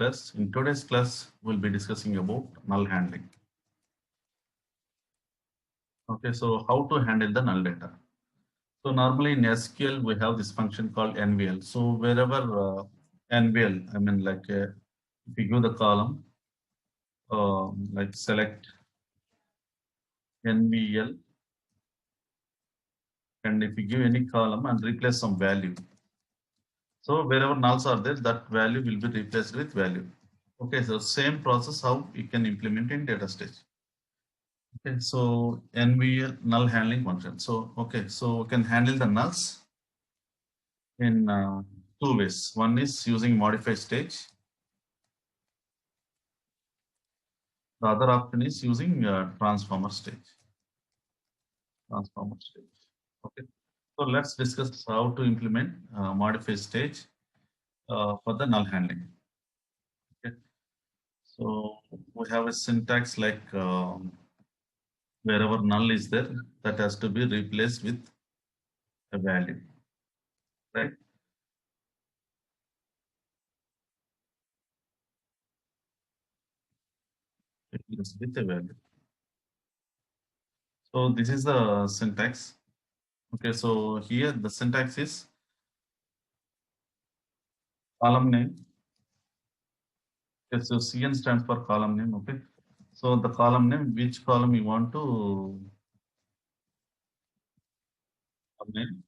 class. In today's class, we'll be discussing about null handling. Okay, so how to handle the null data. So normally in SQL, we have this function called NVL. So wherever NVL, I mean if you give the column, like select NVL, and if you give any column and replace some value. So wherever nulls are there, that value will be replaced with value. Okay, so same process how you can implement in DataStage. Okay, so NVL null handling function. So okay, so we can handle the nulls in two ways. One is using modify stage. The other option is using transformer stage. Transformer stage. Okay, so let's discuss how to implement modify stage for the null handling. Okay, so we have a syntax like wherever null is there, that has to be replaced with a value, right? Replaced with a value. So this is the syntax. Okay, so here the syntax is column name. Okay, so CN stands for column name. Okay, so the column name, which column you want to name,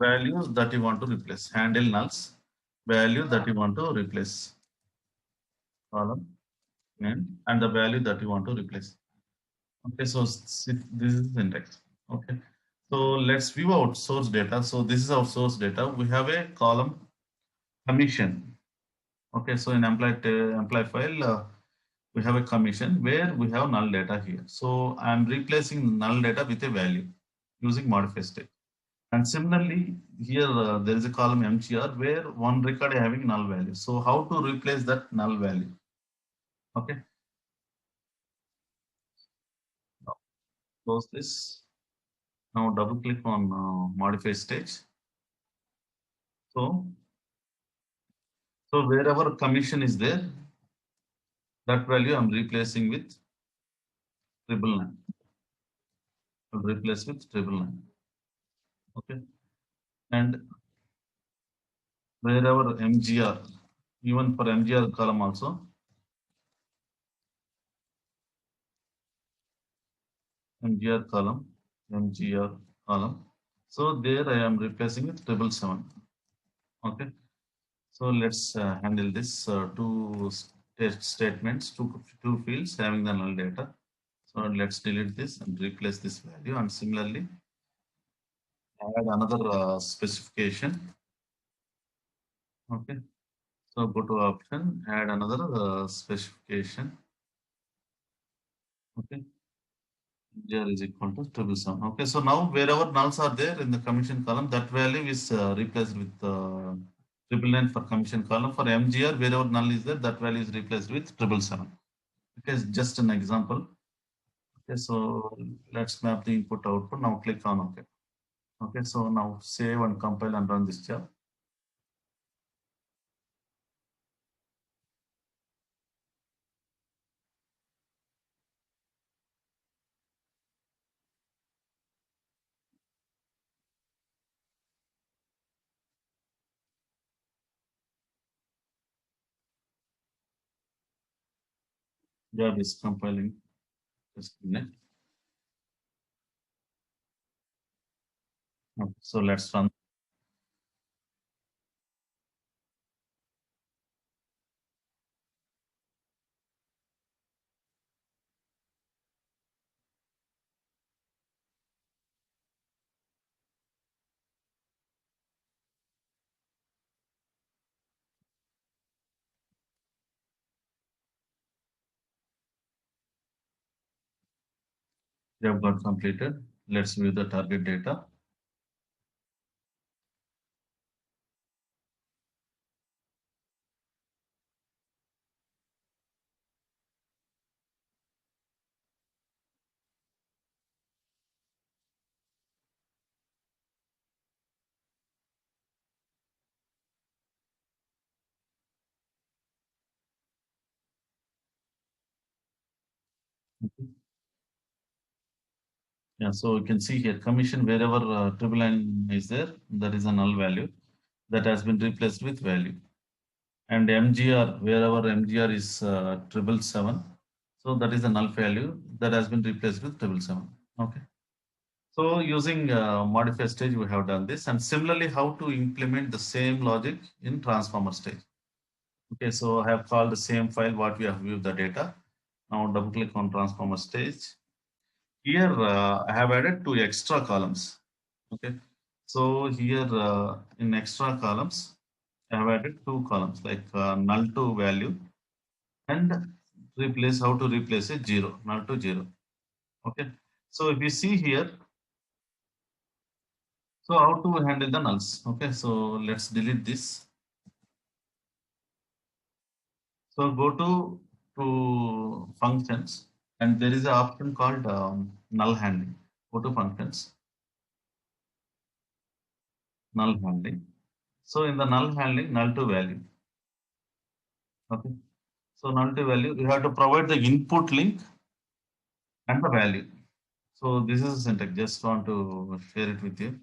values that you want to replace, handle nulls, value that you want to replace, column name, and the value that you want to replace. Okay, so this is syntax. Okay, so let's view our source data. So this is our source data. We have a column commission. Okay, so in employee file, we have a commission where we have null data here. So I'm replacing null data with a value using modify state. And similarly, here there is a column MGR where one record having null value. So how to replace that null value? Okay, now close this. Now double click on modify stage. So, so wherever commission is there, that value I'm replacing with 999. I'll replace with 999. Okay, and wherever MGR, even for MGR column also, MGR column, MGR column. So there I am replacing with 777. Okay, so let's handle this two statements, two fields having the null data. So let's delete this and replace this value, and similarly add another specification. Okay, so go to option, add another specification. Okay, jar is equal to 777. Okay, so now wherever nulls are there in the commission column, that value is replaced with 999 for commission column. For MGR, wherever null is there, that value is replaced with 777. Okay, just an example. Okay, so let's map the input output. Now click on OK. Okay, so now save and compile and run this job. Job is compiling. Just a minute. Okay, so let's run. Job got completed. Let's view the target data. Okay. Yeah, so you can see here commission wherever triple line is there, that is a null value that has been replaced with value. And MGR, wherever MGR is 777, so that is a null value that has been replaced with 777. Okay. So using modifier stage, we have done this, and similarly, how to implement the same logic in transformer stage. Okay, so I have called the same file what we have viewed the data. Now double click on transformer stage. Here I have added two extra columns. Okay, so here in extra columns, I have added two columns like null to value and replace how to replace it zero, null to zero. Okay, so if you see here, so how to handle the nulls? Okay, so let's delete this. So go to functions, and there is an option called null handling. Go to functions, null handling. So in the null handling, null to value. Okay. So null to value, you have to provide the input link and the value. So this is the syntax. Just want to share it with you.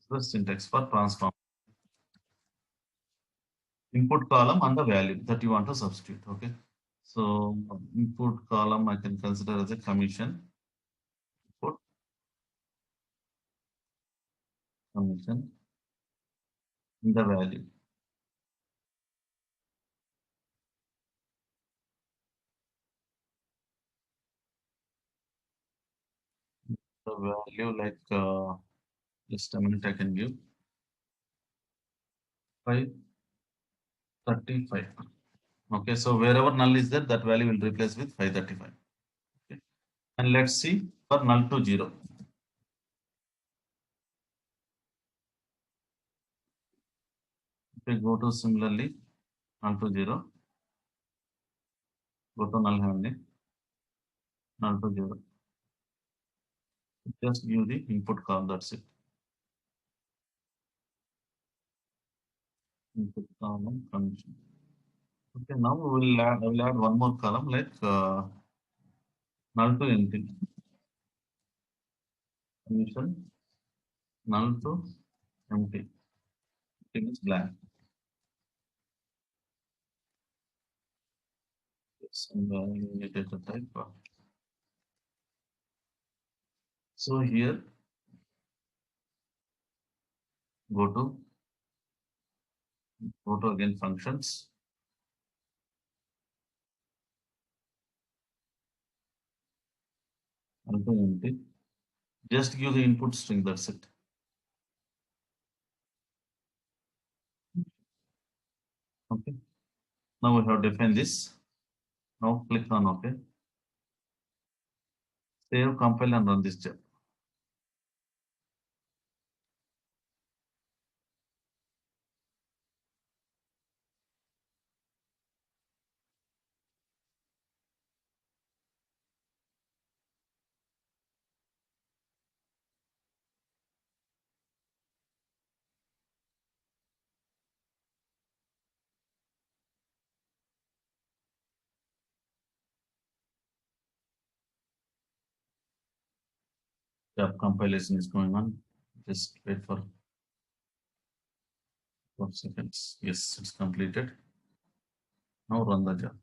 The syntax for transform. Input column and the value that you want to substitute. Okay. So input column I can consider as a commission. Input commission in the value. The value like just a minute I can give 535. Okay. So wherever null is there, that value will replace with 535. Okay. And let's see for null to zero. Okay. Go to similarly null to zero. Go to null handling, null to zero. Just give the input column. That's it. Input column commission. Okay, now I will add one more column like null to empty. Commission null to empty. It is blank. Yes, and data type. So here go to again functions. Null to empty. Just give the input string. That's it. Okay. Now we have defined this. Now click on OK. Save, compile, and run this job. Job compilation is going on. Just wait for 4 seconds. Yes, it's completed. Now run the job.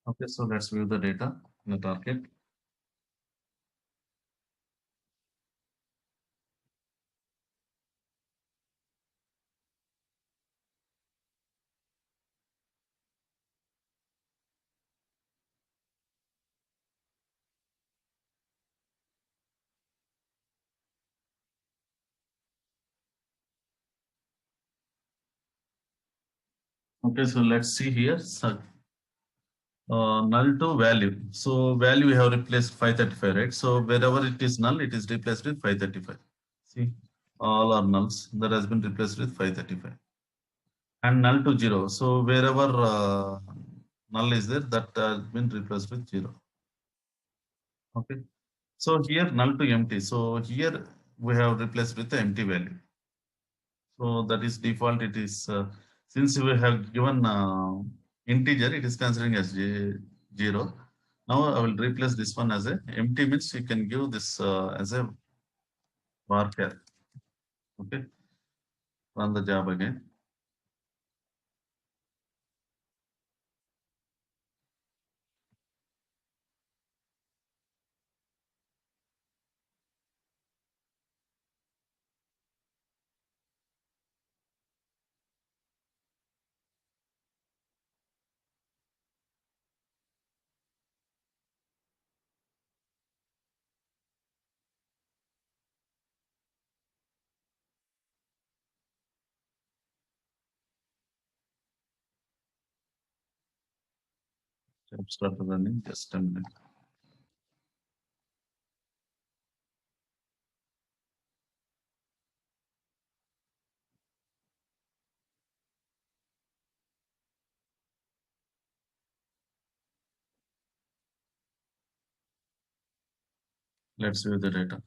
Okay, so let's view the data in the target. Okay, so let's see here. So null to value. So value we have replaced 535, right? So wherever it is null, it is replaced with 535. See, all are nulls that has been replaced with 535. And null to 0. So wherever null is there, that has been replaced with 0. Okay. So here null to empty. So here we have replaced with the empty value. So that is default. It is since we have given integer, it is considering as 0. Now I will replace this one as a empty, means you can give this as a varchar. Okay, run the job again. Job start running. Just a minute. Let's view the data.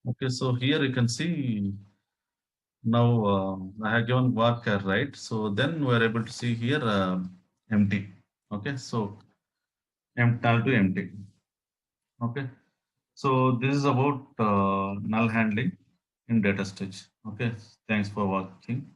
Okay, so here you can see now I have given varchar, right? So then we are able to see here empty. Okay, so null to empty. Okay, so this is about null handling in data stage. Okay, thanks for watching.